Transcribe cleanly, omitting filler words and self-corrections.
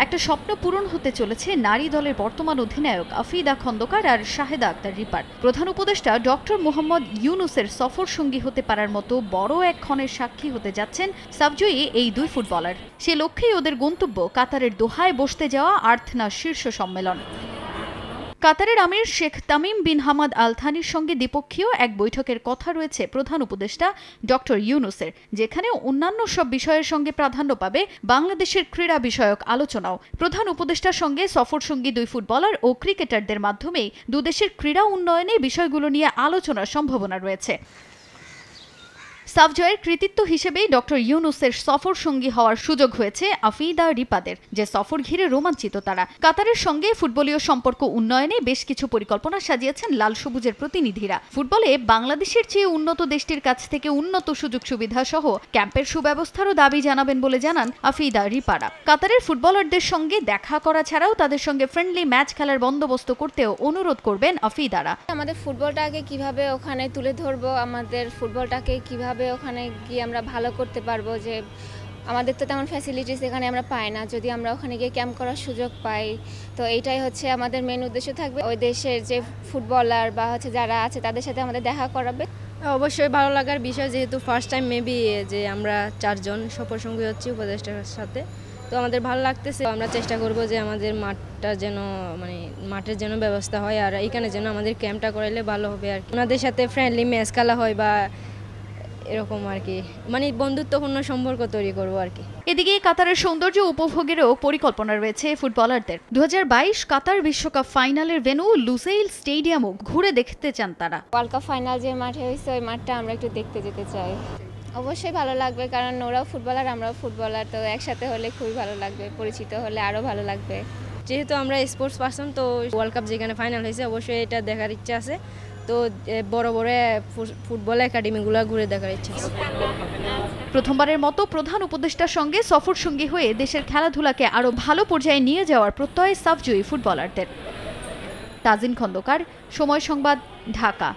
একটা স্বপ্ন পূরণ হতে চলেছে নারী দলের বর্তমান অধিনায়ক আফিদা খন্দকার আর শাহেদা আক্তার রিপার। প্রধান উপদেষ্টা ডক্টর মোহাম্মদ ইউনুসের সফর সঙ্গী হতে পারার মতো বড় এক ক্ষণের সাক্ষী হতে যাচ্ছেন সাবজয়ী এই দুই ফুটবলার। সে লক্ষ্যেই ওদের গন্তব্য কাতারের দোহায় বসতে যাওয়া আর্থনা শীর্ষ সম্মেলন। কাতারের আমির Sheikh Tamim bin Hamad Al থানির সঙ্গে দ্বিপক্ষীয় এক বৈঠকের কথা রয়েছে প্রধান উপদেষ্টা ডক্টর ইউনুসের, যেখানে অন্যান্য সব বিষয়ের সঙ্গে প্রাধান্য পাবে বাংলাদেশের ক্রীড়া বিষয়ক আলোচনাও। প্রধান উপদেষ্টার সঙ্গে সফরসঙ্গী দুই ফুটবলার ও ক্রিকেটারদের মাধ্যমেই দুদেশের ক্রীড়া উন্নয়নে বিষয়গুলো নিয়ে আলোচনার সম্ভাবনা রয়েছে। সাবজয়ের কৃতিত্ব হিসেবেই ডক্টর ইউনুসের সফর সঙ্গী হওয়ার সুযোগ হয়েছে আফিদা রিপাদের, যে সফর ঘিরে রোমাঞ্চিত তারা। কাতারের সঙ্গে ফুটবলীয় সম্পর্ক উন্নয়নে বেশ কিছু পরিকল্পনা সাজিয়েছেন লাল সবুজের প্রতিনিধিরা। ফুটবলে বাংলাদেশের চেয়ে উন্নত দেশটির কাছ থেকে উন্নত সুযোগ সুবিধা সহ ক্যাম্পের সুব্যবস্থারও দাবি জানাবেন বলে জানান আফিদা রিপারা। কাতারের ফুটবলারদের সঙ্গে দেখা করা ছাড়াও তাদের সঙ্গে ফ্রেন্ডলি ম্যাচ খেলার বন্দোবস্ত করতেও অনুরোধ করবেন আফিদারা। আমাদের ফুটবলটাকে কিভাবে ওখানে তুলে ধরবো, আমাদের ফুটবলটাকে কিভাবে ওখানে গিয়ে আমরা ভালো করতে পারবো, যে আমাদের তো তেমন ফ্যাসিলিটিস এখানে আমরা পাই না। যদি আমরা ওখানে গিয়ে ক্যাম্প করার সুযোগ পাই, তো এইটাই হচ্ছে আমাদের মেন উদ্দেশ্য থাকবে, ওই দেশের যে ফুটবলার বা হচ্ছে যারা আছে তাদের সাথে আমাদের দেখা করাবে। অবশ্যই ভালো লাগার বিষয়, যেহেতু ফার্স্ট টাইম মেবি যে আমরা 4 জন সফর সঙ্গী হচ্ছি উপদেষ্টার সাথে, তো আমাদের ভালো লাগতেছে। আমরা চেষ্টা করব যে আমাদের মাঠের যেন ব্যবস্থা হয়, আর এখানে যেন আমাদের ক্যাম্পটা করাইলে ভালো হবে আর কি। ওনাদের সাথে ফ্রেন্ডলি ম্যাচ খেলা হয় বা এরকম আর কি, বন্ধুত্বপূর্ণ সম্পর্ক তৈরি করবো আর কি। এদিকে কাতারের সৌন্দর্য উপভোগেরও পরিকল্পনা রয়েছে ফুটবলারদের। 2022 কাতার বিশ্বকাপ ফাইনালের ভেন্যু লুসাইল স্টেডিয়ামও ঘুরে দেখতে চান তারা। ওয়ার্ল্ড কাপ ফাইনাল যে মাঠে হয়েছে ওই মাঠটা আমরা একটু দেখতে যেতে চাই। অবশ্যই ভালো লাগবে, কারণ ওরাও ফুটবলার আমরাও ফুটবলার, তো একসাথে হলে খুবই ভালো লাগবে, পরিচিত হলে আরও ভালো লাগবে। যেহেতু আমরা স্পোর্টস পারসন, তো ওয়ার্ল্ড কাপ যেখানে ফাইনাল হয়েছে অবশ্যই এটা দেখার ইচ্ছা আছে। তো বড় বড় ফুটবল একাডেমিগুলো ঘুরে দেখার ইচ্ছা আছে। প্রথমবারের মতো প্রধান উপদেষ্টার সঙ্গে সফর সঙ্গী হয়ে দেশের খেলাধুলাকে আরও ভালো পর্যায়ে নিয়ে যাওয়ার প্রত্যয় সাবজয়ী ফুটবলারদের। তাজিন খন্দকার, সময় সংবাদ, ঢাকা।